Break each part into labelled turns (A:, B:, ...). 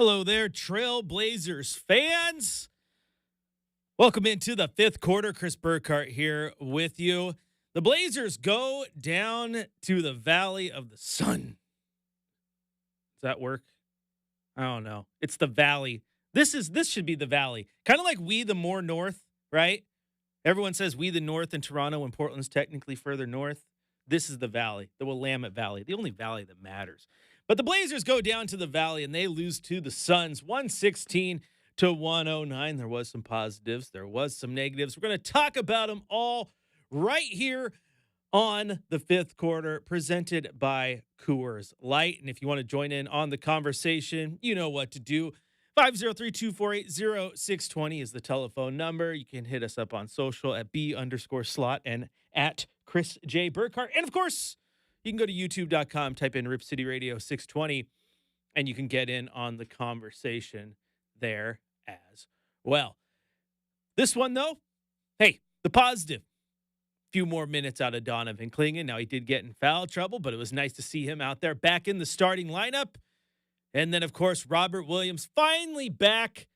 A: Hello there, Trailblazers fans. Welcome into the fifth quarter. Chris Burkhardt here with you. The Blazers go down to the Valley of the Sun. Does that work? I don't know. It's the Valley. This should be the Valley. Kind of like we the more north, right? Everyone says we the north in Toronto and Portland's technically further north. This is the Valley, the Willamette Valley, the only valley that matters. But the Blazers go down to the Valley and they lose to the Suns 116 to 109. There was some positives, there was some negatives. We're going to talk about them all right here on the fifth quarter, presented by Coors Light. And if you want to join in on the conversation, you know what to do. 503-248-0620 is the telephone number. You can hit us up on social at B_slot and at Chris J. Burkhardt. And of course, you can go to youtube.com, type in Rip City Radio 620, and you can get in on the conversation there as well. This one, though, hey, the positive. Few more minutes out of Donovan Clingan. Now, he did get in foul trouble, but it was nice to see him out there back in the starting lineup. And then, of course, Robert Williams finally back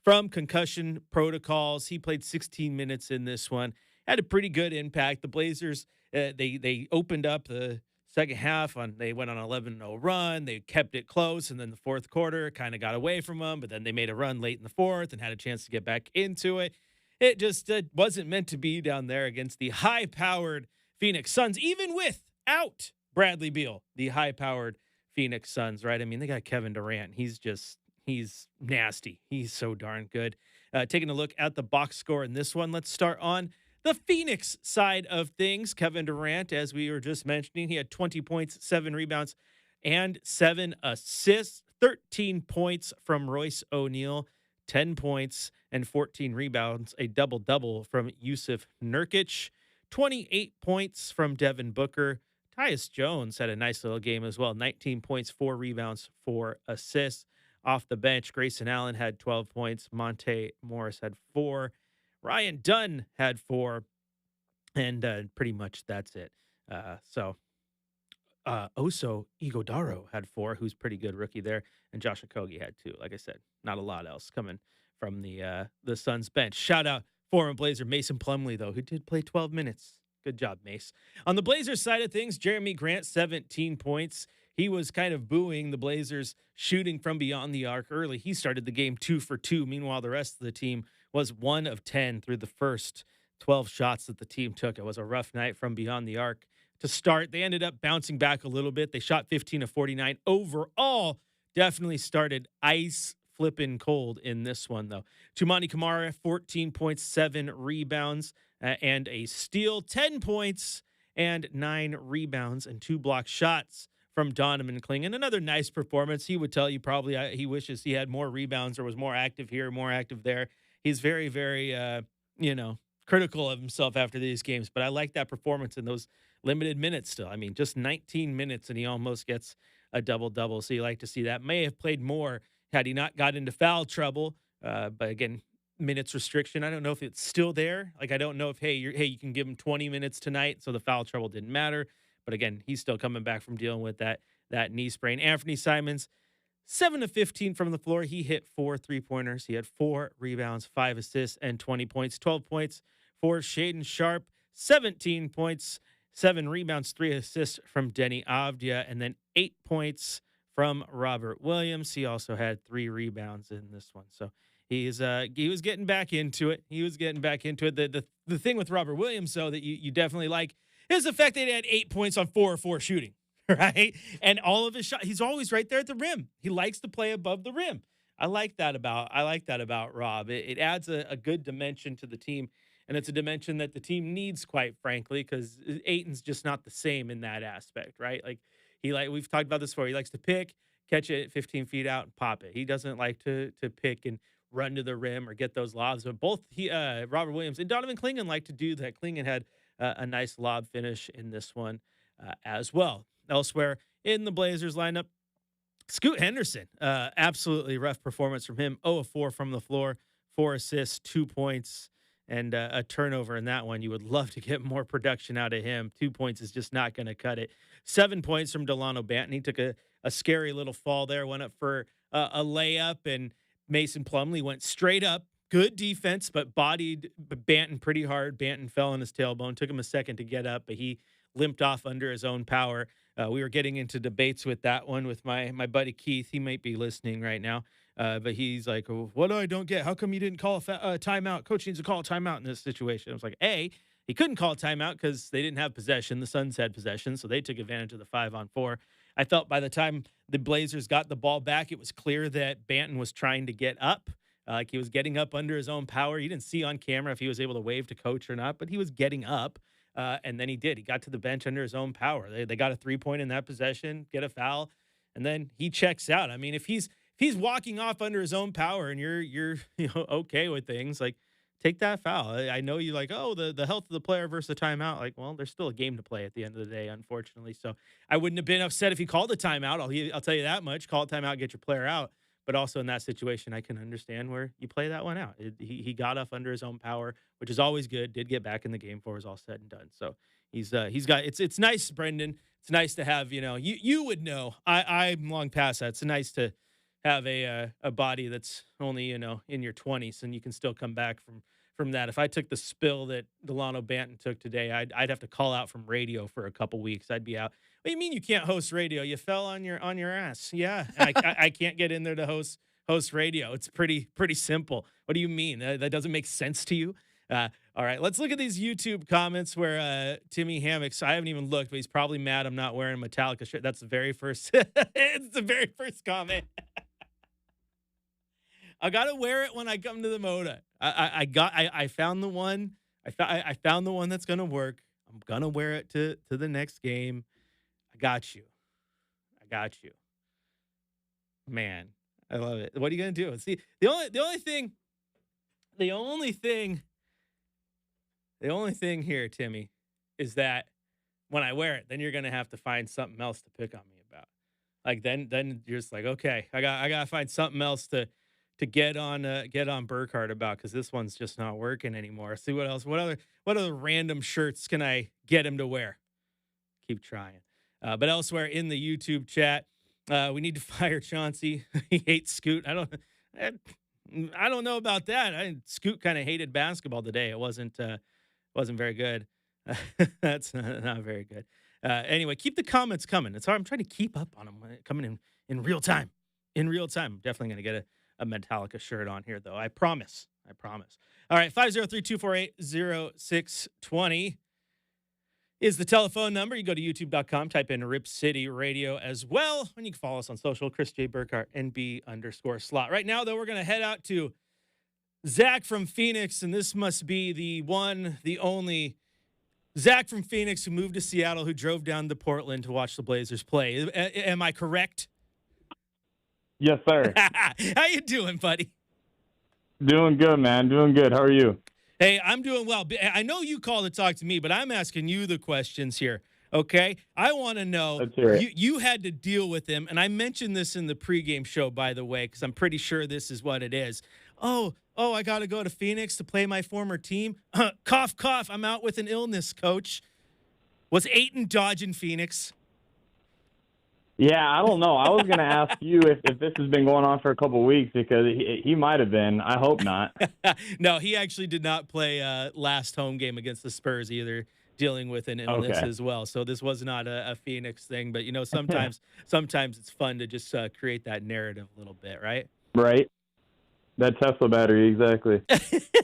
A: from concussion protocols. He played 16 minutes in this one. Had a pretty good impact. The Blazers, they opened up the second half. They went on an 11-0 run. They kept it close. And then the fourth quarter kind of got away from them. But then they made a run late in the fourth and had a chance to get back into it. It just wasn't meant to be down there against the high-powered Phoenix Suns, even without Bradley Beal, the high-powered Phoenix Suns, right? I mean, they got Kevin Durant. He's nasty. He's so darn good. Taking a look at the box score in this one, let's start on the Phoenix side of things. Kevin Durant, as we were just mentioning, he had 20 points, 7 rebounds, and 7 assists. 13 points from Royce O'Neal, 10 points and 14 rebounds, a double-double from Yusuf Nurkic. 28 points from Devin Booker. Tyus Jones had a nice little game as well. 19 points, 4 rebounds, 4 assists. Off the bench, Grayson Allen had 12 points. Monte Morris had 4. Ryan Dunn had 4. And pretty much that's it. Oso Ighodaro had 4, who's pretty good rookie there. And Josh Okogie had 2. Like I said, not a lot else coming from the Suns bench. Shout out former Blazer Mason Plumlee, though, who did play 12 minutes. Good job, Mace. On the Blazers side of things, Jeremy Grant, 17 points. He was kind of booing the Blazers shooting from beyond the arc early. He started the game 2 for 2. Meanwhile, the rest of the team was 1 of 10 through the first 12 shots that the team took. It was a rough night from beyond the arc to start. They ended up bouncing back a little bit. They shot 15 of 49. Overall, definitely started ice flipping cold in this one, though. Tumani Kamara, 14 points, 7 rebounds, and a steal. 10 points and 9 rebounds and 2 block shots from Donovan Clingan. Another nice performance. He would tell you probably he wishes he had more rebounds or was more active here, more active there. He's very, very, critical of himself after these games. But I like that performance in those limited minutes still. I mean, just 19 minutes and he almost gets a double-double. So you like to see that. May have played more had he not got into foul trouble. But again, minutes restriction. I don't know if it's still there. Like, I don't know if, you can give him 20 minutes tonight. So the foul trouble didn't matter. But again, he's still coming back from dealing with that knee sprain. Anthony Simons, 7 of 15 from the floor. He hit 4 3-pointers. He had 4 rebounds, 5 assists, and 20 points. 12 points for Shaedon Sharpe, 17 points, 7 rebounds, 3 assists from Denny Avdia, and then 8 points from Robert Williams. He also had 3 rebounds in this one. So he was getting back into it. The thing with Robert Williams, though, that you definitely like is the fact that he had 8 points on 4 of 4 shooting, right? And all of his shots, he's always right there at the rim. He likes to play above the rim. I like that about Rob. It adds a good dimension to the team. And it's a dimension that the team needs, quite frankly, because Ayton's just not the same in that aspect, right? We've talked about this before. He likes to pick, catch it 15 feet out, and pop it. He doesn't like to pick and run to the rim or get those lobs. But both Robert Williams and Donovan Clingan like to do that. Clingan had a nice lob finish in this one as well. Elsewhere in the Blazers lineup, Scoot Henderson, absolutely rough performance from him. 0 of 4 from the floor, 4 assists, 2 points. And a turnover in that one. You would love to get more production out of him. 2 points is just not going to cut it. 7 points from Delano Banton. He took a scary little fall there, went up for a layup, and Mason Plumlee went straight up. Good defense, but bodied Banton pretty hard. Banton fell on his tailbone. Took him a second to get up, but he limped off under his own power. We were getting into debates with that one with my buddy Keith. He might be listening right now. But he's like, oh, what do I don't get? How come you didn't call a timeout? Coach needs to call a timeout in this situation. I was like, he couldn't call a timeout because they didn't have possession. The Suns had possession, so they took advantage of the 5-on-4. I felt by the time the Blazers got the ball back, it was clear that Banton was trying to get up. Like he was getting up under his own power. You didn't see on camera if he was able to wave to coach or not, but he was getting up. And then he did. He got to the bench under his own power. They got a 3-point in that possession, get a foul, and then he checks out. I mean, if he's walking off under his own power and you're okay with things, like take that foul. I know you like, oh, the health of the player versus the timeout. Like, well, there's still a game to play at the end of the day, unfortunately. So I wouldn't have been upset if he called a timeout. I'll tell you that much. Call a timeout, get your player out. But also in that situation, I can understand where you play that one out. He got off under his own power, which is always good. Did get back in the game before it was all said and done. So he's got it's nice, Brendan. It's nice to have, you would know. I'm long past that. It's nice to have a body that's only, in your 20s, and you can still come back from that. If I took the spill that Delano Banton took today, I'd have to call out from radio for a couple weeks. I'd be out. What do you mean you can't host radio? You fell on your ass. Yeah, I can't get in there to host radio. It's pretty simple. What do you mean? That doesn't make sense to you? All right, let's look at these YouTube comments where Timmy Hammocks, I haven't even looked, but he's probably mad I'm not wearing a Metallica shirt. That's the very first. It's the very first comment. I gotta wear it when I come to the Moda. I found the one. I found the one that's gonna work. I'm gonna wear it to the next game. I got you. Man, I love it. What are you gonna do? See, the only thing here, Timmy, is that when I wear it, then you're gonna have to find something else to pick on me about. Like then you're just like, okay, I gotta find something else to get on Burkhardt about, because this one's just not working anymore. See what else? What other random shirts can I get him to wear? Keep trying. But elsewhere in the YouTube chat, we need to fire Chauncey. He hates Scoot. I don't know about that. Scoot kind of hated basketball today. It wasn't very good. That's not very good. Anyway, keep the comments coming. It's hard. I'm trying to keep up on them coming in real time. In real time. I'm definitely going to get a Metallica shirt on here, though. I promise. All right, 503-248-0620 is the telephone number. You go to youtube.com, type in Rip City Radio as well. And you can follow us on social, Chris J. Burkhardt, NB_slot. Right now, though, we're going to head out to Zach from Phoenix, and this must be the one, the only Zach from Phoenix who moved to Seattle, who drove down to Portland to watch the Blazers play. Am I correct?
B: Yes, sir.
A: How you doing, buddy?
B: Doing good, man. Doing good. How are you?
A: Hey, I'm doing well. I know you called to talk to me, but I'm asking you the questions here, okay? I want to know,
B: let's hear it.
A: You had to deal with him, and I mentioned this in the pregame show, by the way, because I'm pretty sure this is what it is. Oh, I got to go to Phoenix to play my former team? Cough, cough, I'm out with an illness, coach. Was Ayton dodging Phoenix?
B: Yeah, I don't know. I was going to ask you if this has been going on for a couple of weeks, because he might have been. I hope not.
A: No, he actually did not play last home game against the Spurs either, dealing with an illness as well. So this was not a Phoenix thing. But, sometimes it's fun to just create that narrative a little bit, right?
B: Right. That Tesla battery, exactly.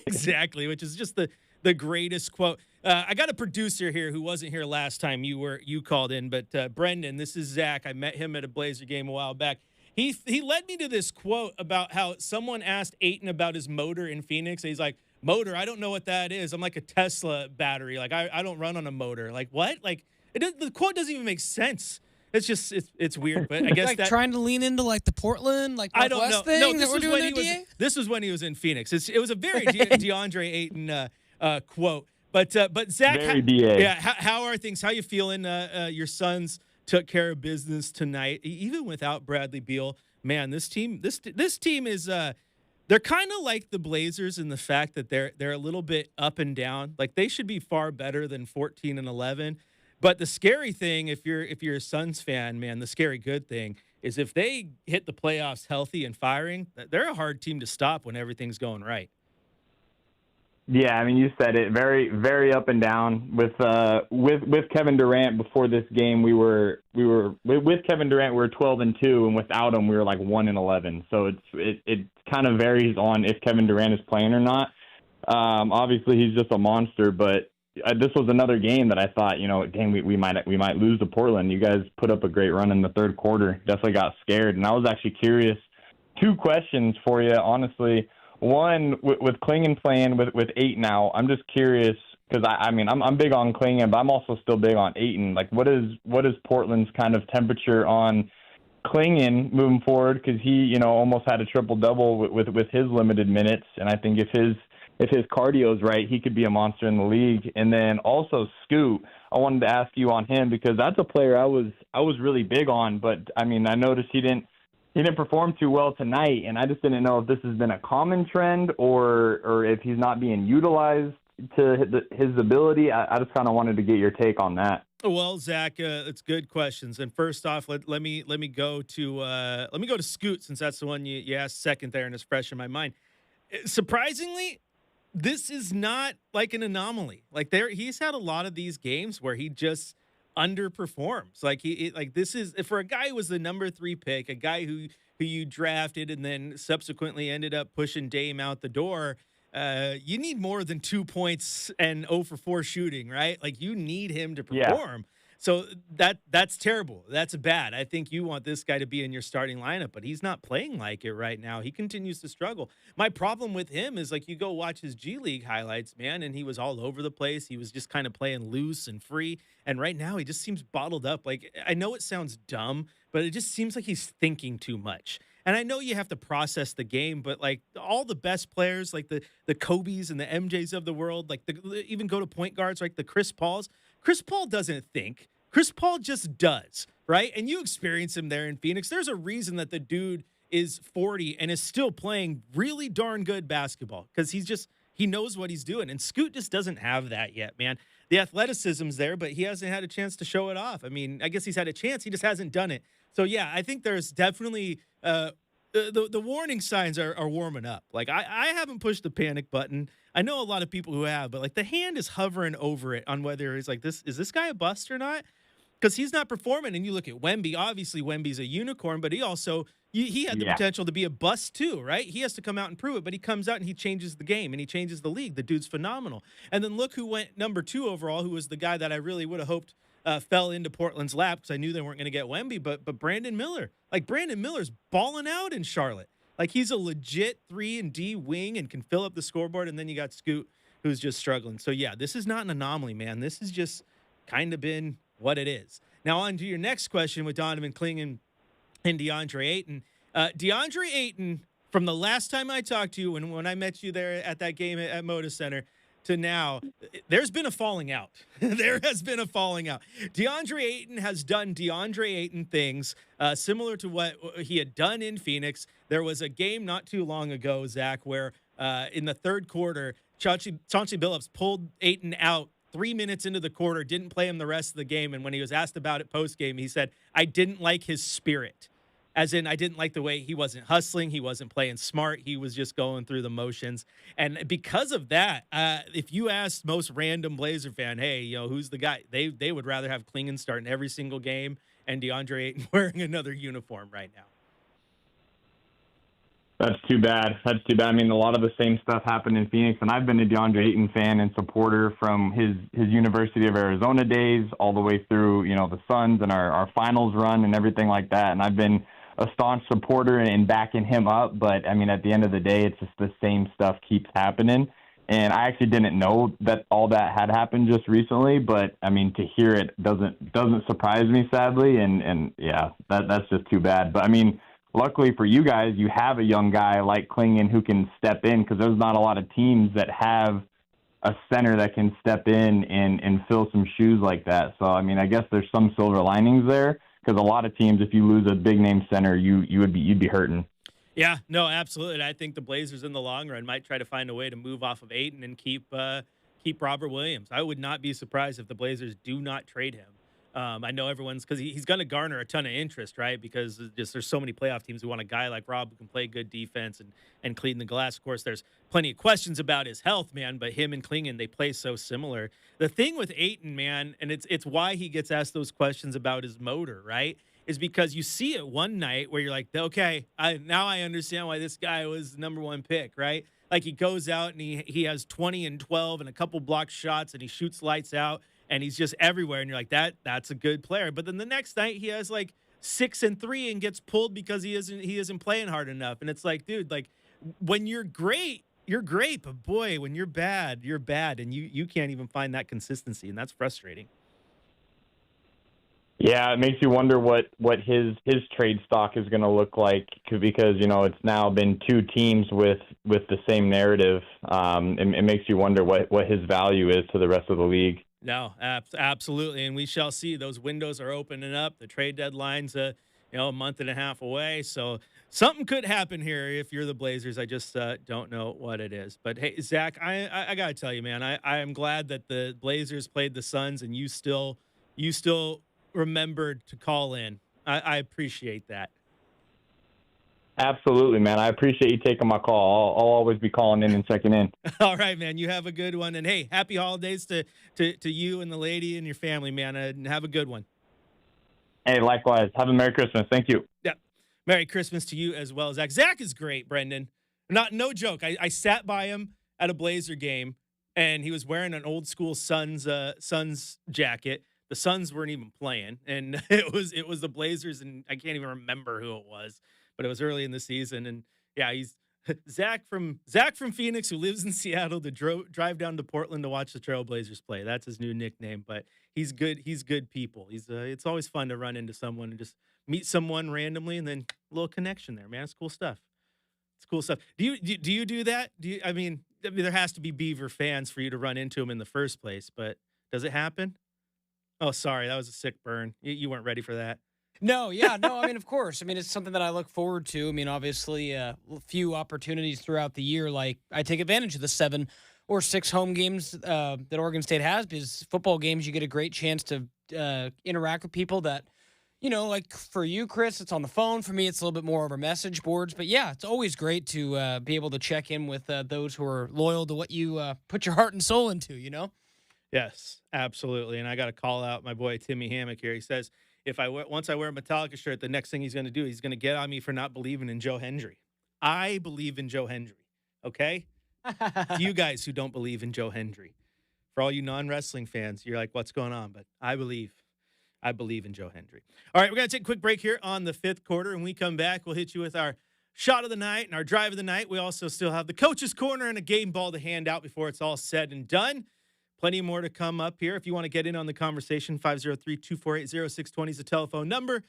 A: Exactly, which is just the greatest quote. I got a producer here who wasn't here last time you called in, but Brendan, this is Zach. I met him at a Blazer game a while back. He led me to this quote about how someone asked Ayton about his motor in Phoenix. And he's like, motor, I don't know what that is. I'm like a Tesla battery. Like I don't run on a motor. Like what? Like the quote doesn't even make sense. It's just it's weird, but I guess
C: like trying to lean into like the Portland, like
A: I don't know.
C: thing
A: No,
C: that we're doing there,
A: this was when he was in Phoenix. It was a very DeAndre Ayton quote. But Zach, how are things? How you feeling? Your sons took care of business tonight, even without Bradley Beal. Man, this team is they're kind of like the Blazers in the fact that they're a little bit up and down. Like they should be far better than 14-11. But the scary thing, if you're a Suns fan, man, the scary good thing is if they hit the playoffs healthy and firing, they're a hard team to stop when everything's going right.
B: Yeah, I mean, you said it. Very, very up and down. With Kevin Durant before this game, we were with Kevin Durant, we were 12-2, and without him, we were like 1-11. So it kind of varies on if Kevin Durant is playing or not. Obviously, he's just a monster, but this was another game that I thought, dang, we might lose to Portland. You guys put up a great run in the third quarter. Definitely got scared, and I was actually curious. Two questions for you, honestly. One, with Klingon playing with 8 now, I'm just curious because I'm big on Klingon, but I'm also still big on Ayton. Like, what is Portland's kind of temperature on Klingon moving forward? Because he, almost had a triple double with his limited minutes, and I think if his cardio is right, he could be a monster in the league. And then also Scoot, I wanted to ask you on him because that's a player I was really big on, but I noticed he didn't perform too well tonight, and I just didn't know if this has been a common trend or if he's not being utilized to his ability. I just kind of wanted to get your take on that.
A: Well, Zach, it's good questions. And first off, let me go to Scoot, since that's the one you asked second there and it's fresh in my mind. Surprisingly, this is not like an anomaly. Like he's had a lot of these games where he just underperforms. This is for a guy who was the number 3 pick, a guy who you drafted and then subsequently ended up pushing Dame out the door. You need more than 2 points and 0 for 4 shooting, right? Like you need him to perform. Yeah. So that's terrible. That's bad. I think you want this guy to be in your starting lineup, but he's not playing like it right now. He continues to struggle. My problem with him is you go watch his G League highlights, man, and he was all over the place. He was just kind of playing loose and free. And right now he just seems bottled up. I know it sounds dumb, but it just seems like he's thinking too much. And I know you have to process the game, but all the best players, like the Kobe's and the MJs of the world, even go to point guards like the Chris Pauls. Chris Paul doesn't think. Chris Paul just does, right? And you experience him there in Phoenix. There's a reason that the dude is 40 and is still playing really darn good basketball because he knows what he's doing. And Scoot just doesn't have that yet, man. The athleticism's there, but he hasn't had a chance to show it off. I mean, I guess he's had a chance. He just hasn't done it. So, yeah, I think there's definitely the warning signs are warming up. I haven't pushed the panic button. I know a lot of people who have, but the hand is hovering over it on whether it's is this guy a bust or not? Because he's not performing. And you look at Wemby. Obviously, Wemby's a unicorn, but he also he had the potential to be a bust too, right? He has to come out and prove it, but he comes out and he changes the game and he changes the league. The dude's phenomenal. And then look who went number 2 overall, who was the guy that I really would have hoped fell into Portland's lap because I knew they weren't going to get Wemby, but Brandon Miller. Brandon Miller's balling out in Charlotte. He's a legit 3-and-D wing and can fill up the scoreboard. And then you got Scoot, who's just struggling. So, yeah, this is not an anomaly, man. This has just kind of been what it is. Now, on to your next question with Donovan Klingon and DeAndre Ayton. DeAndre Ayton, from the last time I talked to you when I met you there at that game at Moda Center to now, there's been a falling out. There has been a falling out. DeAndre Ayton has done DeAndre Ayton things similar to what he had done in Phoenix. There was a game not too long ago, Zach, where in the third quarter, Chauncey Billups pulled Ayton out 3 minutes into the quarter, didn't play him the rest of the game. And when he was asked about it post-game, he said, I didn't like his spirit. As in, I didn't like the way he wasn't hustling. He wasn't playing smart. He was just going through the motions. And because of that, if you asked most random Blazer fan, hey, who's the guy? They would rather have Klingon starting every single game and DeAndre Ayton wearing another uniform right now.
B: That's too bad. I mean, a lot of the same stuff happened in Phoenix, and I've been a DeAndre Ayton fan and supporter from his University of Arizona days all the way through, the Suns and our finals run and everything like that. And I've been a staunch supporter and backing him up. But, I mean, at the end of the day, it's just the same stuff keeps happening. And I actually didn't know that all that had happened just recently. But, I mean, to hear it doesn't surprise me, sadly. And yeah, that's just too bad. But, I mean, luckily for you guys, you have a young guy like Klingon who can step in because there's not a lot of teams that have a center that can step in and fill some shoes like that. So, I mean, I guess there's some silver linings there because a lot of teams, if you lose a big-name center, you'd be hurting.
A: Yeah, no, absolutely. I think the Blazers in the long run might try to find a way to move off of Ayton and keep keep Robert Williams. I would not be surprised if the Blazers do not trade him. I know everyone's because he's going to garner a ton of interest, right? Because just there's so many playoff teams who want a guy like Rob who can play good defense and clean the glass. Of course, there's plenty of questions about his health, man. But him and Klingon, they play so similar. The thing with Ayton, man, and it's why he gets asked those questions about his motor, right? Is because you see it one night where you're like, okay, now I understand why this guy was the number one pick, right? Like he goes out and he has 20 and 12 and a couple blocked shots and he shoots lights out and he's just everywhere. And you're like, that's a good player. But then the next night he has like 6 and 3 and gets pulled because he isn't playing hard enough. And it's like, dude, like when you're great, you're great. But boy, when you're bad, you're bad. And you can't even find that consistency. And that's frustrating.
B: Yeah, it makes you wonder what his trade stock is going to look like because, it's now been 2 teams with the same narrative. It makes you wonder what his value is to the rest of the league.
A: No, absolutely. And we shall see. Those windows are opening up. The trade deadline's a month and a half away. So something could happen here if you're the Blazers. I just don't know what it is. But hey, Zach, I got to tell you, man, I am glad that the Blazers played the Suns and you still remembered to call in. I appreciate that.
B: Absolutely, man. I appreciate you taking my call. I'll always be calling in and checking in.
A: All right, man. You have a good one. And hey, happy holidays to you and the lady and your family, man. And have a good one.
B: Hey, likewise. Have a Merry Christmas. Thank you.
A: Yeah. Merry Christmas to you as well, Zach. Zach is great, Brendan. No joke. I sat by him at a Blazer game and he was wearing an old school Suns jacket. The Suns weren't even playing, and it was the Blazers, and I can't even remember who it was, but it was early in the season. And yeah, he's Zach from Phoenix who lives in Seattle to drive down to Portland to watch the Trailblazers play. That's his new nickname, but he's good. He's good people. It's always fun to run into someone and just meet someone randomly, and then a little connection there, man. It's cool stuff. It's cool stuff. Do you do that? I mean, there has to be Beaver fans for you to run into him in the first place, but does it happen? Oh, sorry. That was a sick burn. You weren't ready for that.
C: No, yeah, no, I mean, of course. I mean, it's something that I look forward to. I mean, obviously, a few opportunities throughout the year. Like, I take advantage of the 7 or 6 home games that Oregon State has because football games, you get a great chance to interact with people that, like for you, Chris, it's on the phone. For me, it's a little bit more over message boards. But, yeah, it's always great to be able to check in with those who are loyal to what you put your heart and soul into,
A: Yes, absolutely. And I got to call out my boy Timmy Hammock here. He says, once I wear a Metallica shirt, the next thing he's going to do, he's going to get on me for not believing in Joe Hendry. I believe in Joe Hendry, okay? To you guys who don't believe in Joe Hendry. For all you non-wrestling fans, you're like, what's going on? But I believe in Joe Hendry. All right, we're going to take a quick break here on the 5th quarter. And we come back, we'll hit you with our shot of the night and our drive of the night. We also still have the coach's corner and a game ball to hand out before it's all said and done. Plenty more to come up here. If you want to get in on the conversation, 503-248-0620 is the telephone number.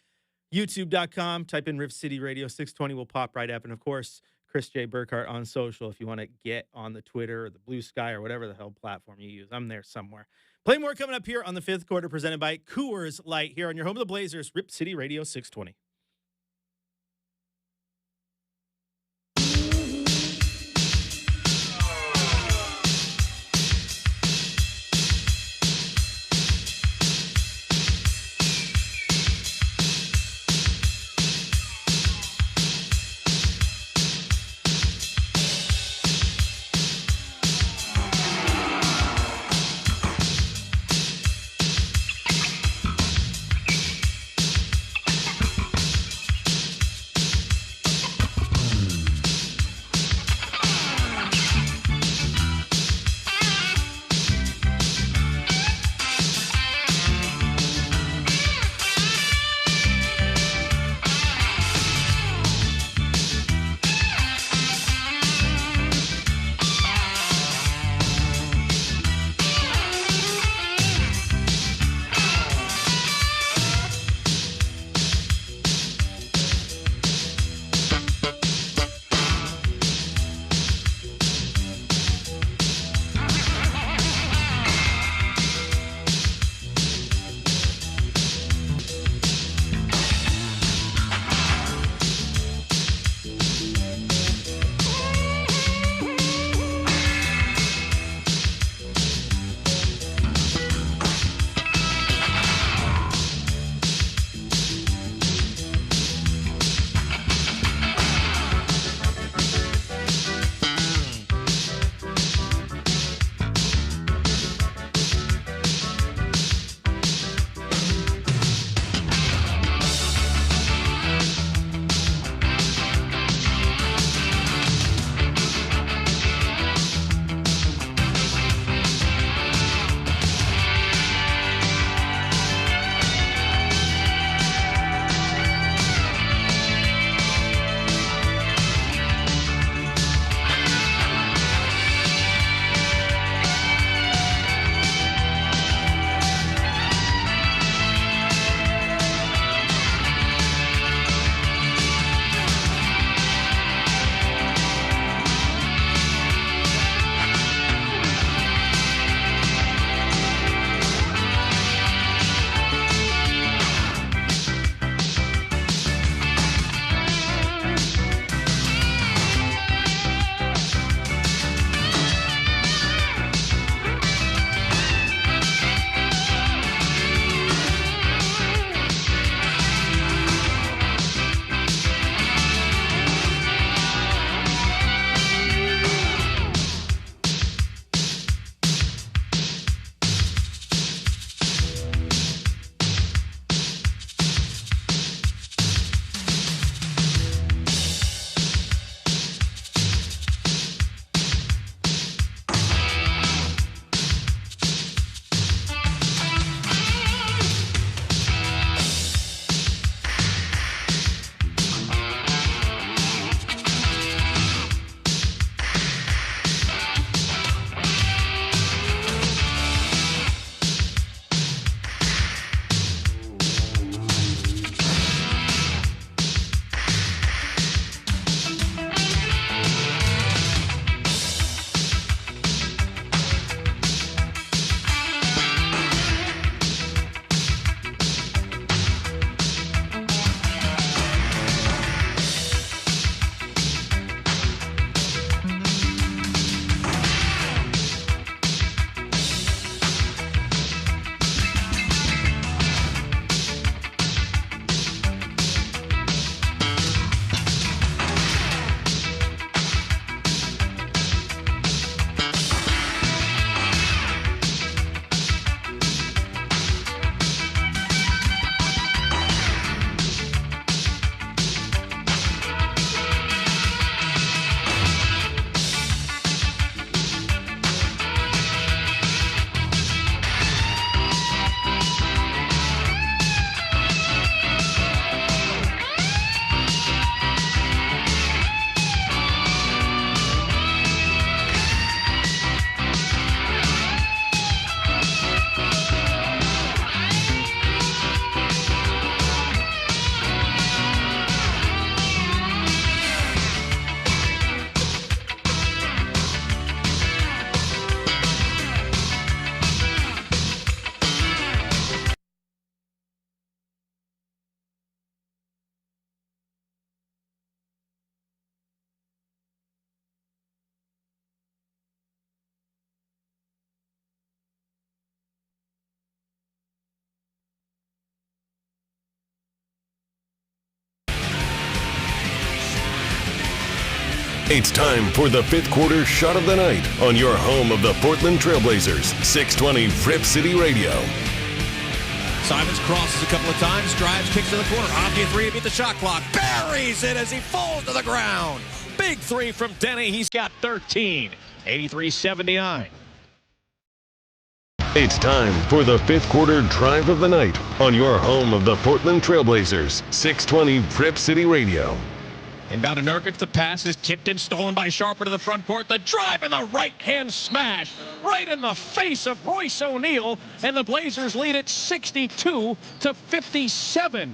A: YouTube.com, type in Riv City Radio 620 will pop right up. And, of course, Chris J. Burkhardt on social if you want to get on the Twitter or the Blue Sky or whatever the hell platform you use. I'm there somewhere. Plenty more coming up here on the 5th quarter presented by Coors Light here on your home of the Blazers, Rip City Radio 620.
D: It's time for the fifth quarter shot of the night on your home of the Portland Trailblazers, 620 Rip City Radio.
E: Simons crosses a couple of times, drives, kicks to the corner. Off the three to beat the shot clock. Buries it as he falls to the ground. Big three from Denny. He's got 13. 83-79.
D: It's time for the fifth quarter drive of the night on your home of the Portland Trailblazers, 620 Rip City Radio.
E: Inbound to Nurkic. The pass is tipped and stolen by Sharper to the front court. The drive and the right-hand smash right in the face of Royce O'Neal. And the Blazers lead it 62-57.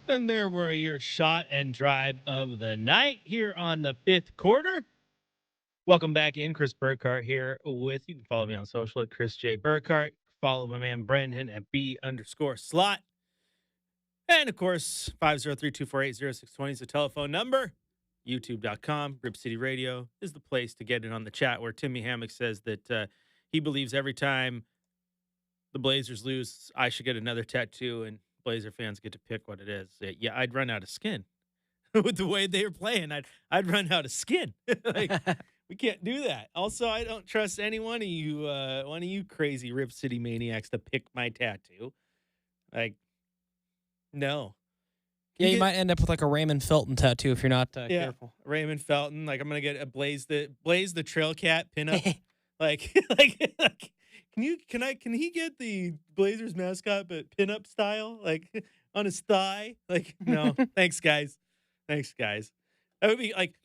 A: And there were your shot and drive of the night here on the fifth quarter. Welcome back in. Chris Burkhardt here with you. You can follow me on social at Chris J. Burkhardt. Follow my man Brendan at B_slot. And, of course, 503-248-0620 is the telephone number. YouTube.com, Rip City Radio is the place to get in on the chat, where Timmy Hammock says that he believes every time the Blazers lose, I should get another tattoo, and Blazer fans get to pick what it is. Yeah, I'd run out of skin. With the way they were playing, I'd run out of skin. Like, we can't do that. Also, I don't trust any one of you crazy Rip City maniacs to pick my tattoo. Like, no.
C: Yeah, you might end up with like a Raymond Felton tattoo if you're not careful.
A: Raymond Felton. Like, I'm gonna get a Blaze the Trail Cat pinup. like, can he get the Blazers mascot but pinup style, like on his thigh? Like, no, thanks guys. That would be like,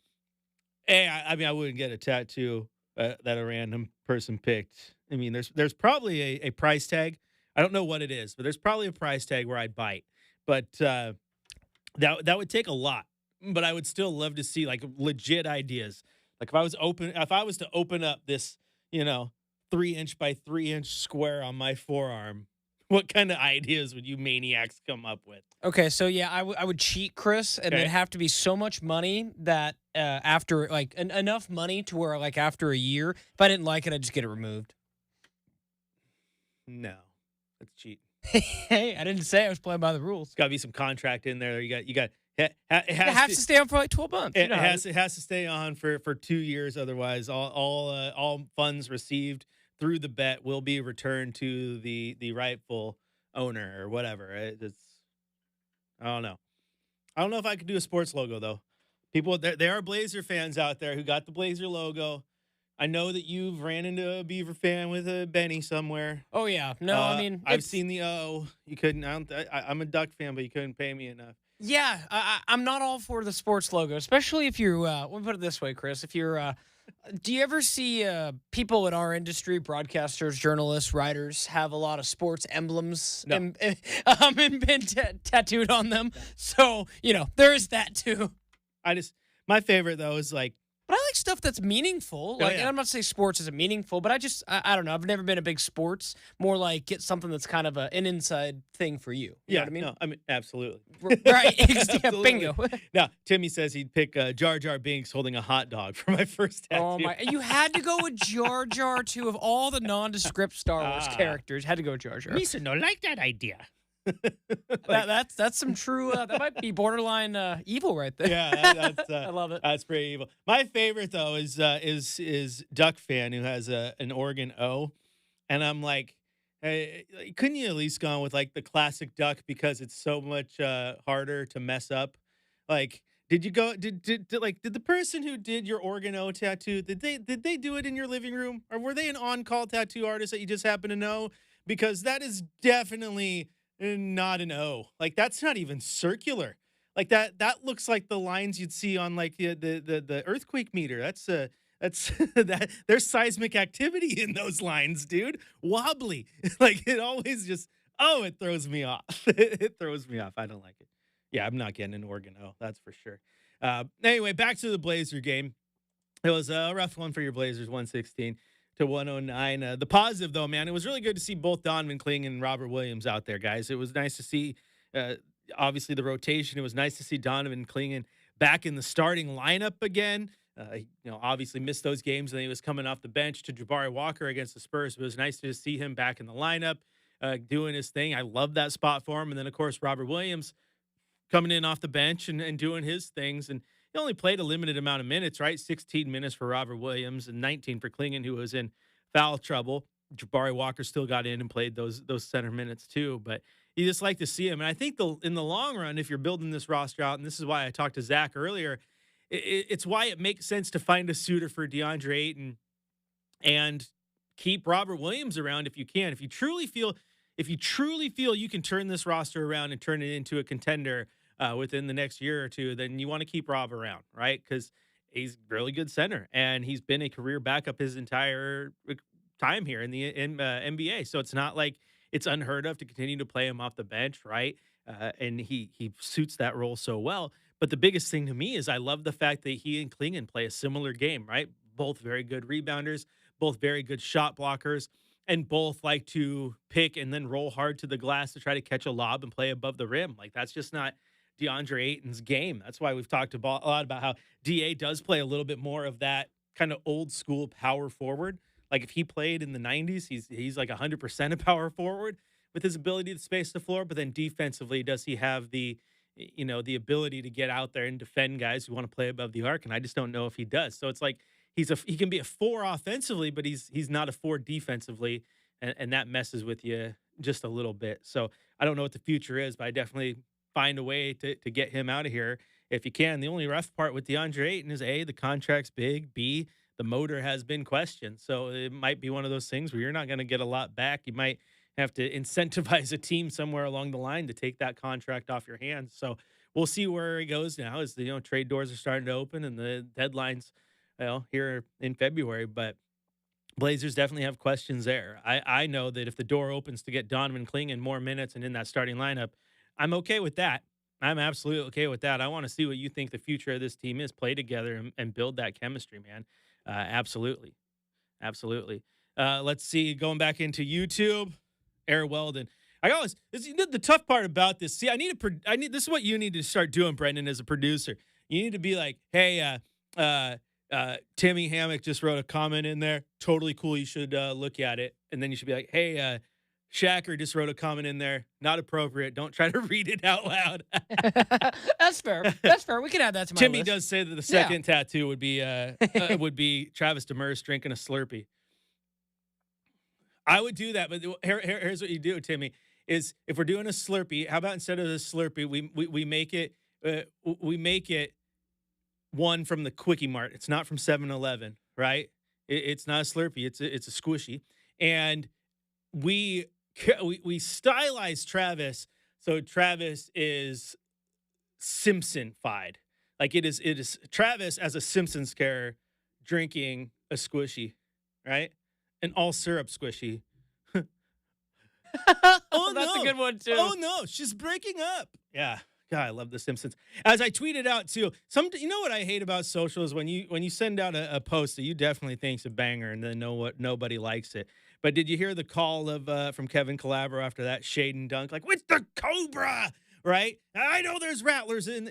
A: hey, I mean, I wouldn't get a tattoo that a random person picked. I mean, there's probably a price tag. I don't know what it is, but there's probably a price tag where I'd bite. But that would take a lot. But I would still love to see like legit ideas. Like if I was to open up this, 3-inch by 3-inch square on my forearm, what kind of ideas would you maniacs come up with?
C: Okay, so yeah, I would cheat, Chris, and it'd have to be so much money that after like enough money to where like after a year, if I didn't like it, I'd just get it removed.
A: No, that's cheating.
C: Hey, I didn't say I was playing by the rules.
A: Got to be some contract in there. It
C: has to stay on for like 12 months.
A: It has to stay on for 2 years. Otherwise, all funds received through the bet will be returned to the rightful owner or whatever. I don't know. I don't know if I could do a sports logo though. People, there are Blazer fans out there who got the Blazer logo. I know that you've ran into a Beaver fan with a Benny somewhere.
C: Oh yeah, no, I mean
A: I've seen the O. You couldn't. I'm a Duck fan, but you couldn't pay me enough.
C: Yeah, I'm not all for the sports logo, especially if you're. Let me put it this way, Chris. If you're, do you ever see people in our industry, broadcasters, journalists, writers, have a lot of sports emblems and tattooed on them? So there is that too.
A: My favorite though is like.
C: But I like stuff that's meaningful. Like, and I'm not saying sports isn't meaningful, but I don't know. I've never been a big sports. More like get something that's kind of an inside thing for you. You know what I mean?
A: No, I mean absolutely.
C: Right. Yeah, bingo.
A: Now, Timmy says he'd pick Jar Jar Binks holding a hot dog for my first tattoo.
C: Oh my! You had to go with Jar Jar too. Of all the nondescript Star Wars characters, had to go with Jar Jar.
A: Misa no like that idea.
C: That's some true. That might be borderline evil right there.
A: Yeah, that's
C: I love it.
A: That's pretty evil. My favorite though is Duck fan who has an Oregon O, and I'm like, hey, couldn't you at least gone with like the classic Duck because it's so much harder to mess up? Like, did you go? Did the person who did your Oregon O tattoo? Did they do it in your living room, or were they an on-call tattoo artist that you just happen to know? Because that is definitely not an O. Like that's not even circular. Like that looks like the lines you'd see on like the earthquake meter. That's that there's seismic activity in those lines, dude. Wobbly. Like it always just it throws me off. It throws me off. I don't like it. Yeah, I'm not getting an Oregon O, that's for sure. Anyway, back to the Blazer game. It was a rough one for your Blazers, 116 to 109. The positive, though, man, it was really good to see both Donovan Clingan and Robert Williams out there, guys. It was nice to see, obviously, the rotation. It was nice to see Donovan Clingan back in the starting lineup again. Obviously missed those games, and he was coming off the bench to Jabari Walker against the Spurs. But it was nice to see him back in the lineup, doing his thing. I love that spot for him. And then, of course, Robert Williams coming in off the bench and doing his things. And he only played a limited amount of minutes, right? 16 minutes for Robert Williams and 19 for Klingon, who was in foul trouble. Jabari Walker still got in and played those center minutes too. But you just like to see him. And I think in the long run, if you're building this roster out, and this is why I talked to Zach earlier, it's why it makes sense to find a suitor for DeAndre Ayton and keep Robert Williams around if you can. If you truly feel you can turn this roster around and turn it into a contender within the next year or two, then you want to keep Rob around, right? Because he's a really good center, and he's been a career backup his entire time here in the NBA. So it's not like it's unheard of to continue to play him off the bench, right? And he suits that role so well. But the biggest thing to me is I love the fact that he and Klingon play a similar game, right? Both very good rebounders, both very good shot blockers, and both like to pick and then roll hard to the glass to try to catch a lob and play above the rim. Like, that's just not DeAndre Ayton's game. That's why we've talked a lot about how DA does play a little bit more of that kind of old school power forward. Like, if he played in the 90s, he's like 100% a power forward with his ability to space the floor. But then defensively, does he have the ability to get out there and defend guys who want to play above the arc? And I just don't know if he does. So it's like he can be a 4 offensively, but he's not a 4 defensively, and that messes with you just a little bit. So I don't know what the future is, but I definitely find a way to get him out of here if you can. The only rough part with DeAndre Ayton is A, the contract's big, B, the motor has been questioned. So it might be one of those things where you're not going to get a lot back. You might have to incentivize a team somewhere along the line to take that contract off your hands. So we'll see where it goes now as the trade doors are starting to open and the deadlines here in February. But Blazers definitely have questions there. I know that if the door opens to get Donovan Klingon more minutes and in that starting lineup, I'm okay with that. I'm absolutely okay with that. I want to see what you think the future of this team is. Play together and build that chemistry, man. Absolutely. Absolutely. Let's see. Going back into YouTube, Air Weldon. The tough part about this. See, this is what you need to start doing, Brendan, as a producer. You need to be like, hey, Timmy Hammock just wrote a comment in there. Totally cool. You should look at it. And then you should be like, hey, Shacker just wrote a comment in there. Not appropriate. Don't try to read it out loud.
C: That's fair. That's fair. We can add that to my
A: Timmy
C: list.
A: does say that the second tattoo would be Travis Demers drinking a Slurpee. I would do that, but here's what you do, Timmy. Is if we're doing a Slurpee, how about instead of the Slurpee, we make it one from the Quickie Mart. It's not from 7-Eleven, right? It's not a Slurpee. It's a squishy, and we stylize Travis so Travis is Simpson-fied. Like it is Travis as a Simpsons character drinking a squishy, right? An all syrup squishy. Oh,
C: that's
A: no.
C: a good one too.
A: Oh no, she's breaking up. Yeah. God, I love The Simpsons. As I tweeted out too, you know what I hate about social is when you send out a post that you definitely think's a banger and then nobody likes it. But did you hear the call of from Kevin Calabro after that Shaden dunk? Like, with the Cobra, right? I know there's rattlers in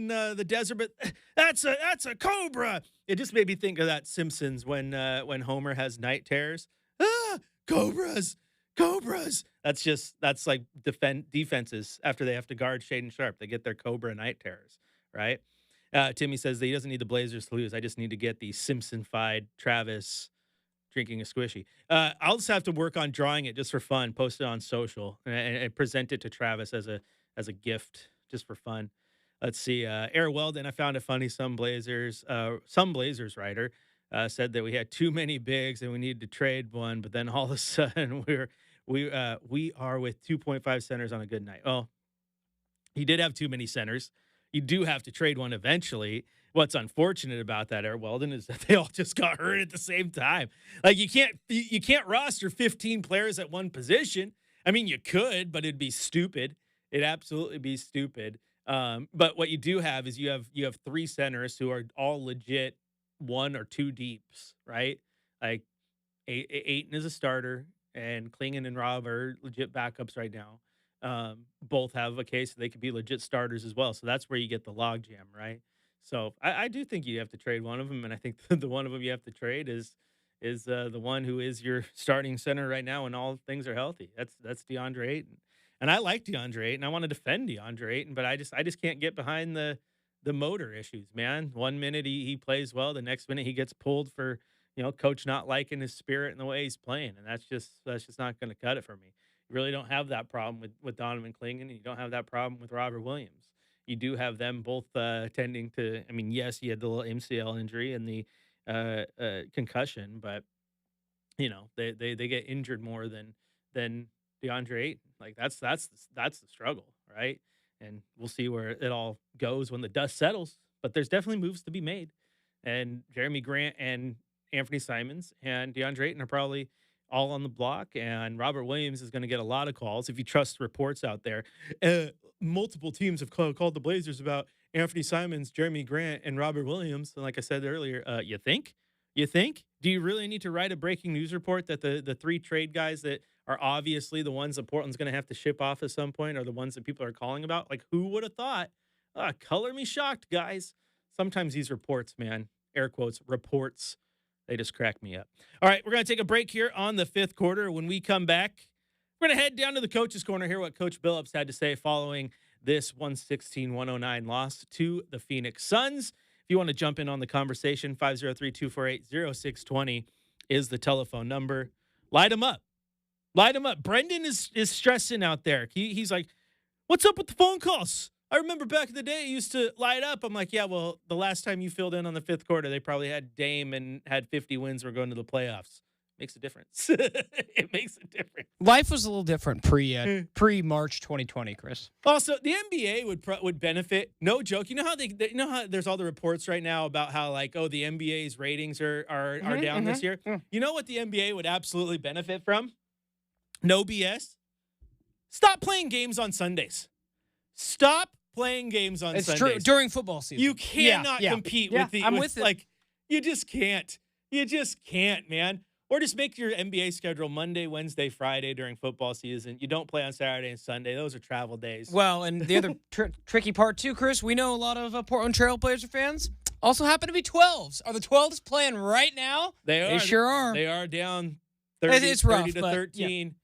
A: the desert, but that's a Cobra. It just made me think of that Simpsons when Homer has night terrors. Cobras. That's like defenses after they have to guard Shaden Sharp. They get their Cobra night terrors, right? Timmy says that he doesn't need the Blazers to lose. I just need to get the Simpson-fied Travis drinking a squishy. I'll just have to work on drawing it just for fun, post it on social, and present it to Travis as a gift just for fun. Let's see. Air Weldon, I found it funny. Some Blazers writer said that we had too many bigs and we needed to trade one, but then all of a sudden we are with 2.5 centers on a good night. Well, he did have too many centers. You do have to trade one eventually. What's unfortunate about that, Air Weldon, is that they all just got hurt at the same time. Like you can't roster 15 players at one position. I mean, you could, but it'd be stupid. It'd absolutely be stupid. But what you do have is you have 3 centers who are all legit 1 or 2 deeps, right? Like Ayton is a starter, and Klingon and Rob are legit backups right now. Both have a case that they could be legit starters as well. So that's where you get the logjam, right? So I do think you have to trade one of them, and I think the one of them you have to trade is the one who is your starting center right now, and all things are healthy. That's DeAndre Ayton. And I like DeAndre Ayton. I want to defend DeAndre Ayton, but I just can't get behind the motor issues, man. One minute he plays well, the next minute he gets pulled for, coach not liking his spirit and the way he's playing. And that's just not going to cut it for me. You really don't have that problem with Donovan Clingan, and you don't have that problem with Robert Williams. You do have them both tending to, I mean, yes, he had the little MCL injury and the concussion, but they get injured more than DeAndre Ayton. Like that's the struggle, right? And we'll see where it all goes when the dust settles. But there's definitely moves to be made. And Jeremy Grant and Anthony Simons and DeAndre Ayton are probably all on the block. And Robert Williams is going to get a lot of calls if you trust reports out there. Multiple teams have called the Blazers about Anthony Simons, Jeremy Grant, and Robert Williams. And like I said earlier, you think? You think? Do you really need to write a breaking news report that the three trade guys that are obviously the ones that Portland's going to have to ship off at some point are the ones that people are calling about? Like, who would have thought? Color me shocked, guys. Sometimes these reports, man, air quotes, reports, they just crack me up. All right, we're going to take a break here on the fifth quarter. When we come back, we're going to head down to the coach's corner, hear what Coach Billups had to say following this 116-109 loss to the Phoenix Suns. If you want to jump in on the conversation, 503-248-0620 is the telephone number. Light them up. Light him up. Brendan is stressing out there. He's like, what's up with the phone calls? I remember back in the day, it used to light up. I'm like, yeah, well, the last time you filled in on the fifth quarter, they probably had Dame and had 50 wins. We're going to the playoffs. Makes a difference. It makes a difference.
C: Life was a little different pre-March 2020, Chris.
A: Also, the NBA would benefit. No joke. You know how there's all the reports right now about how the NBA's ratings are down this year. You know what the NBA would absolutely benefit from? No BS. Stop playing games on Sundays. Stop playing games on Sundays.
C: It's true. During football season.
A: You cannot compete with the...
C: I'm with it.
A: Like, you just can't. You just can't, man. Or just make your NBA schedule Monday, Wednesday, Friday during football season. You don't play on Saturday and Sunday. Those are travel days.
C: Well, and the other tricky part, too, Chris, we know a lot of Portland Trail Blazer fans also happen to be 12s. Are the 12s playing right now?
A: They
C: sure are.
A: They are down 30 to 13.
C: Yeah.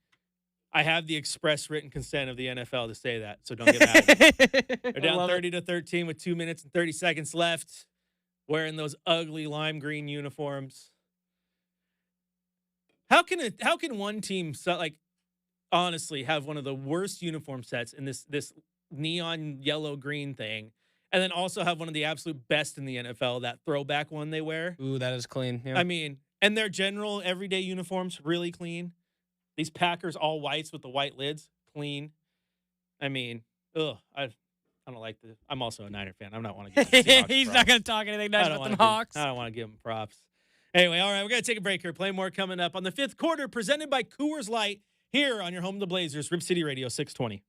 A: I have the express written consent of the NFL to say that, so don't get mad at me. They're down 30 to 13 with 2 minutes and 30 seconds left, wearing those ugly lime green uniforms. How can one team honestly have one of the worst uniform sets in this neon yellow green thing, and then also have one of the absolute best in the NFL, that throwback one they wear?
C: Ooh, that is clean. Yeah.
A: I mean, and their general everyday uniforms really clean. These Packers all whites with the white lids, clean. I mean, I don't like the. I'm also a Niner fan. I'm not want to give the Seahawks
C: He's
A: props.
C: not going to talk anything nice about the Hawks.
A: I don't want to give them props. Anyway, all right, we're going to take a break here. Play more coming up on the fifth quarter, presented by Coors Light, here on your home of the Blazers, Rip City Radio 620.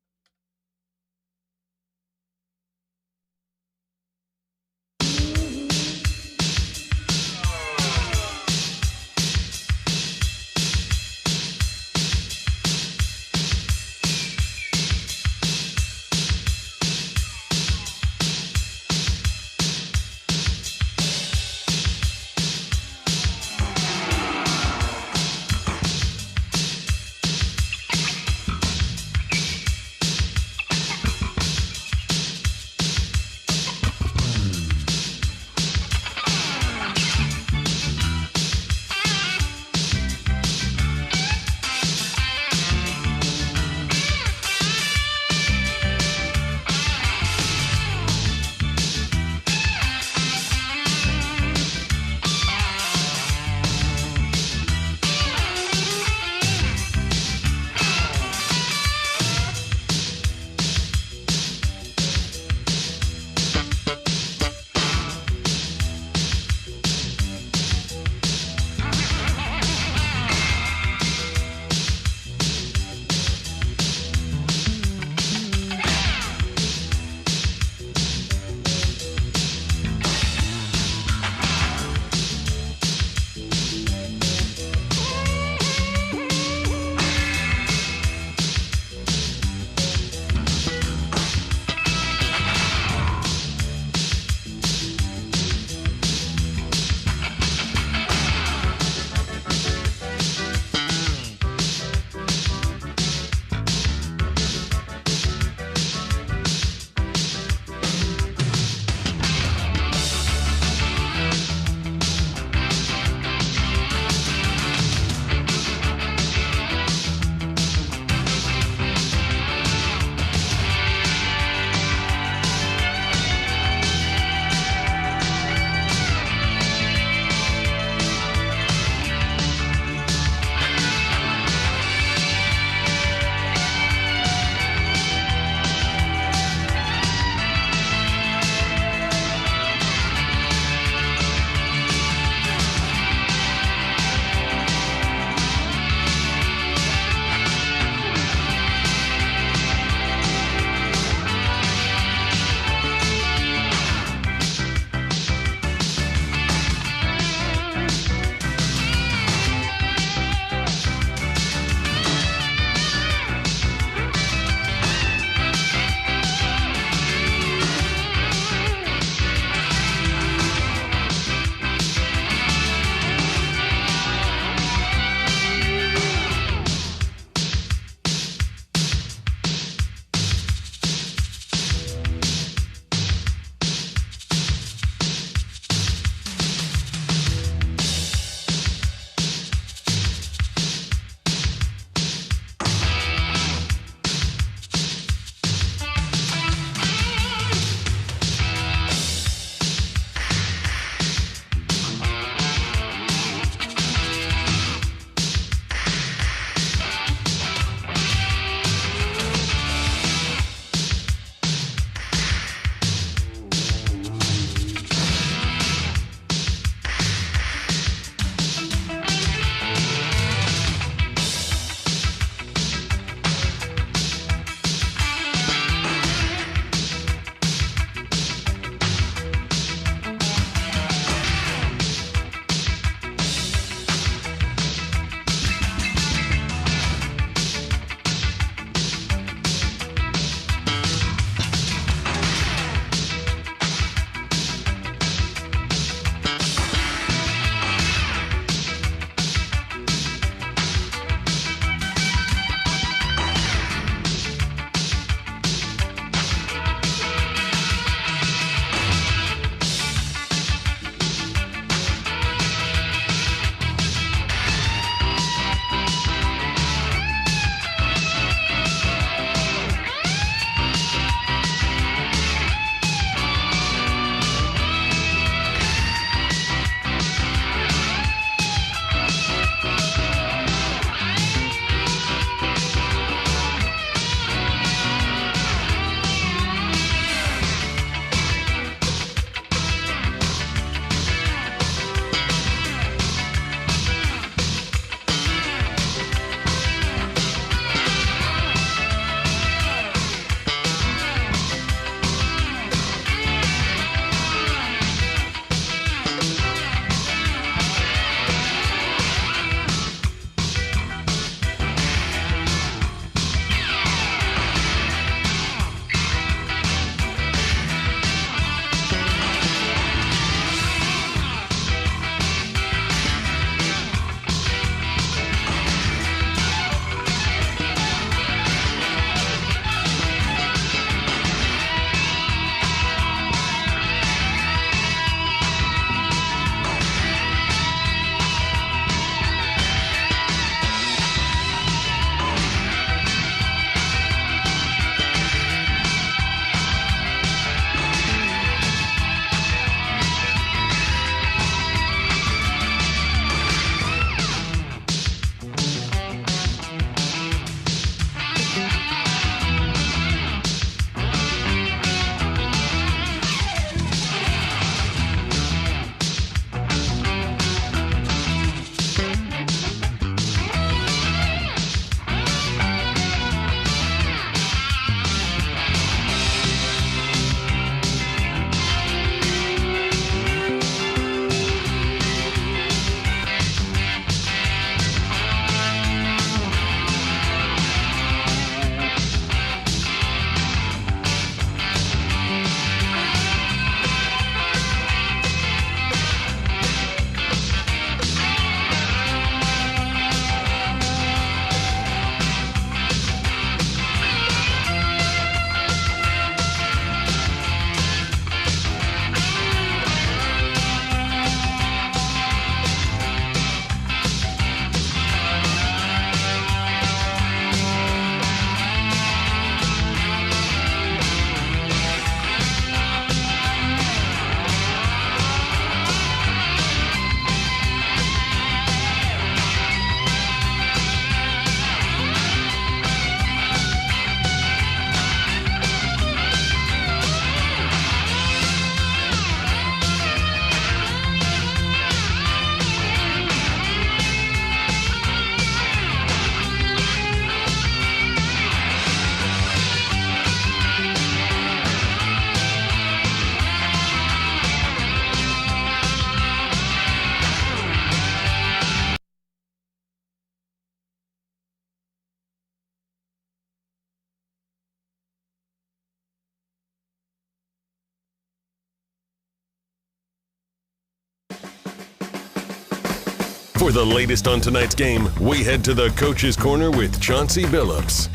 D: For the latest on tonight's game, we head to the Coach's Corner with Chauncey Billups.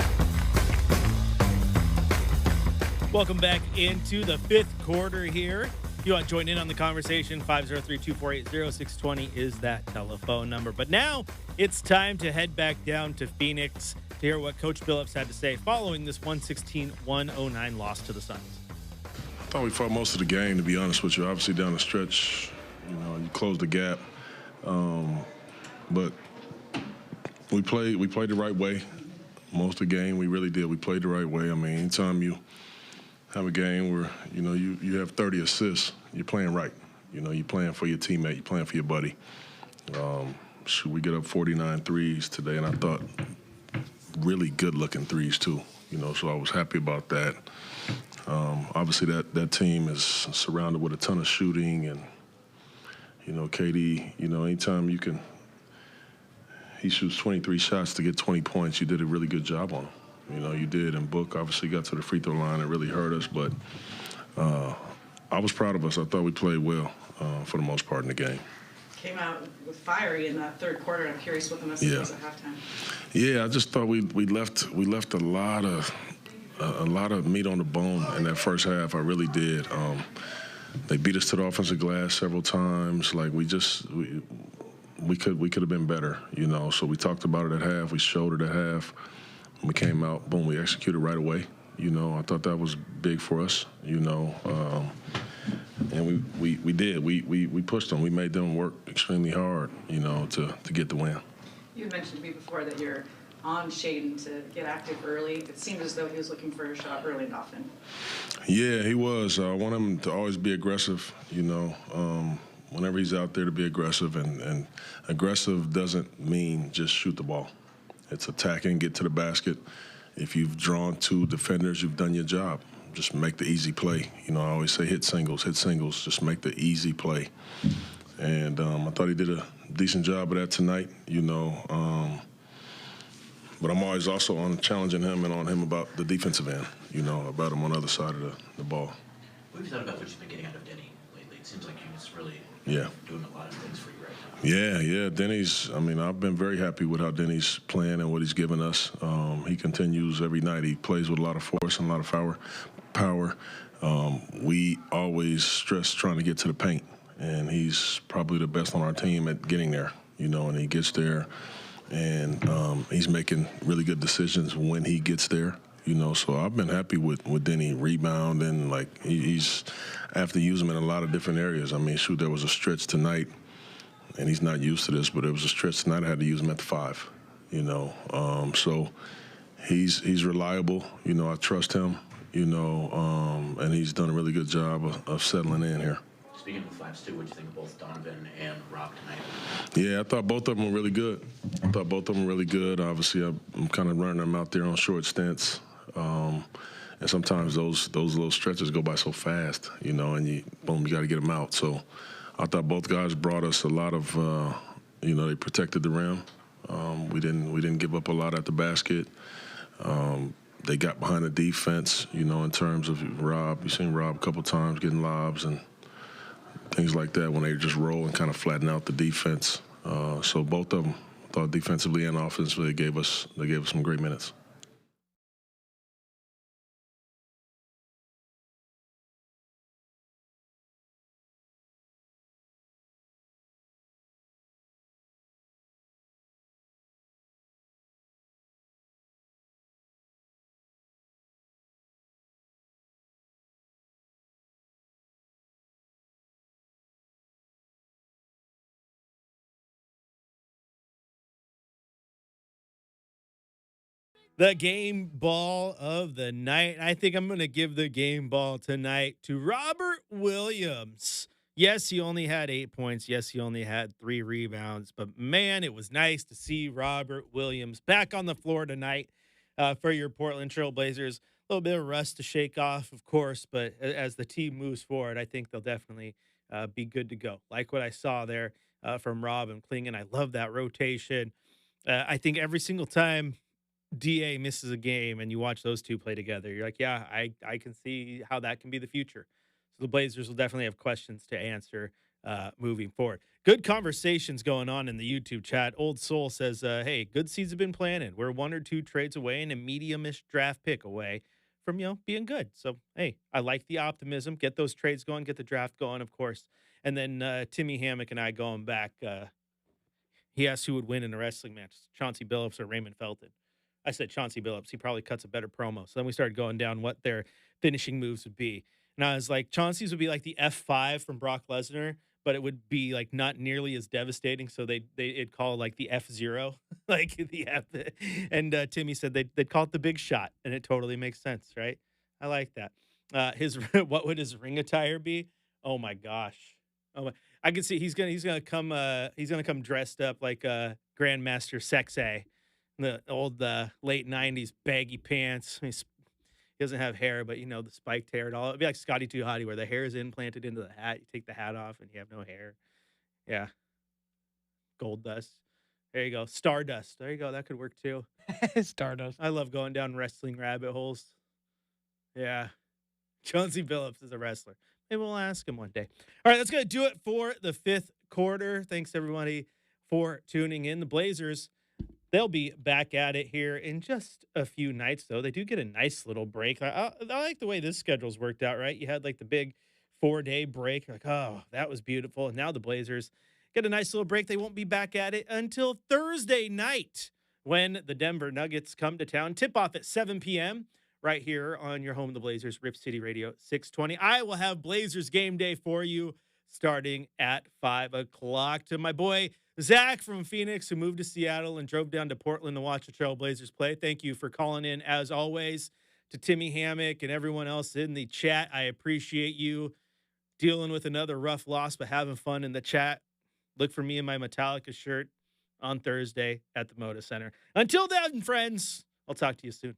A: Welcome back into the fifth quarter here. If you want to join in on the conversation, 503-248-0620 is that telephone number. But now it's time to head back down to Phoenix to hear what Coach Billups had to say following this 116-109 loss to the Suns.
F: I thought we fought most of the game, to be honest with you. Obviously down the stretch, you closed the gap. But we played the right way. Most of the game, we really did. We played the right way. I mean, anytime you have a game where, you have 30 assists, you're playing right. You're playing for your teammate. You're playing for your buddy. We get up 49 threes today, and I thought really good-looking threes, too. So I was happy about that. Obviously, that team is surrounded with a ton of shooting, and, KD, anytime he shoots 23 shots to get 20 points, you did a really good job on him. You did. And Book obviously got to the free throw line and really hurt us. But I was proud of us. I thought we played well for the most part in the game.
G: Came out with fiery in that third quarter. I'm curious what the message was at halftime.
F: Yeah, I just thought we left a lot of meat on the bone in that first half. I really did. They beat us to the offensive glass several times. Like we could have been better, So we talked about it at half. We showed it at half. When we came out, boom, we executed right away. I thought that was big for us, and we did. We pushed them. We made them work extremely hard, to get the win.
G: You had mentioned to me before that you're on Shaden to get active early. It seemed as though he was looking for a shot early and often.
F: Yeah, he was. I want him to always be aggressive, whenever he's out there to be aggressive. And aggressive doesn't mean just shoot the ball. It's attacking, get to the basket. If you've drawn two defenders, you've done your job. Just make the easy play. I always say hit singles. Just make the easy play. And I thought he did a decent job of that tonight, But I'm always also on challenging him and on him about the defensive end, about him on the other side of the ball.
H: What have you thought about what you've been getting out of Denny lately? It seems like he's really doing a lot of things for you right now.
F: Yeah. Denny's, I've been very happy with how Denny's playing and what he's given us. He continues every night. He plays with a lot of force and a lot of power. We always stress trying to get to the paint, and he's probably the best on our team at getting there, and he gets there. And he's making really good decisions when he gets there, So I've been happy with Denny rebounding. Like he's after using him in a lot of different areas. There was a stretch tonight, and he's not used to this, but it was a stretch tonight I had to use him at the 5, So he's reliable. I trust him, and he's done a really good job of settling in here.
H: Speaking of the 5s, too, what do you think of both Donovan and Rob tonight?
F: Yeah, I thought both of them were really good. Obviously, I'm kind of running them out there on short stints. And sometimes those little stretches go by so fast, and you got to get them out. So I thought both guys brought us a lot of, they protected the rim. We didn't give up a lot at the basket. They got behind the defense, in terms of Rob. You've seen Rob a couple times getting lobs and things like that when they just roll and kind of flatten out the defense. So both of them, I thought defensively and offensively, they gave us some great minutes.
A: The game ball of the night. I think I'm going to give the game ball tonight to Robert Williams. Yes, he only had 8 points. Yes, he only had 3 rebounds. But, man, it was nice to see Robert Williams back on the floor tonight for your Portland Trail Blazers. A little bit of rust to shake off, of course, but as the team moves forward, I think they'll definitely be good to go. Like what I saw there from Rob and Klingon. I love that rotation. I think every single time DA misses a game and you watch those two play together, you're like, yeah, I can see how that can be the future. So the Blazers will definitely have questions to answer moving forward. Good conversations going on in the YouTube chat. Old Soul says, hey, good seeds have been planted. We're 1 or 2 trades away and a medium-ish draft pick away from, being good. So, hey, I like the optimism. Get those trades going, get the draft going, of course. And then Timmy Hammock and I going back, he asked who would win in a wrestling match, Chauncey Billups or Raymond Felton. I said Chauncey Billups. He probably cuts a better promo. So then we started going down what their finishing moves would be. And I was like, Chauncey's would be like the F5 from Brock Lesnar, but it would be like not nearly as devastating. So it'd call like the F0, like the F. And Timmy said they'd call it the big shot, and it totally makes sense, right? I like that. What would his ring attire be? Oh my gosh. Oh my, I can see he's gonna come dressed up like Grandmaster Sexay, the old late '90s baggy pants. He doesn't have hair, but the spiked hair and all. It'd be like Scotty 2 Hotty, where the hair is implanted into the hat. You take the hat off and you have no hair. Yeah. Gold dust. There you go. Stardust. There you go. That could work too.
C: Stardust.
A: I love going down wrestling rabbit holes. Yeah. Chauncey Billups is a wrestler. Maybe we'll ask him one day. All right, that's going to do it for the 5th quarter. Thanks, everybody, for tuning in. The Blazers, they'll be back at it here in just a few nights, though. They do get a nice little break. I like the way this schedule's worked out, right? You had like the big 4-day break. You're like, oh, that was beautiful. And now the Blazers get a nice little break. They won't be back at it until Thursday night when the Denver Nuggets come to town. Tip off at 7 p.m. right here on your home of the Blazers, Rip City Radio 620. I will have Blazers game day for you starting at 5 o'clock. To my boy Zach from Phoenix, who moved to Seattle and drove down to Portland to watch the Trail Blazers play, thank you for calling in as always. To Timmy Hammock and everyone else in the chat, I appreciate you dealing with another rough loss, but having fun in the chat. Look for me in my Metallica shirt on Thursday at the Moda Center. Until then, friends, I'll talk to you soon.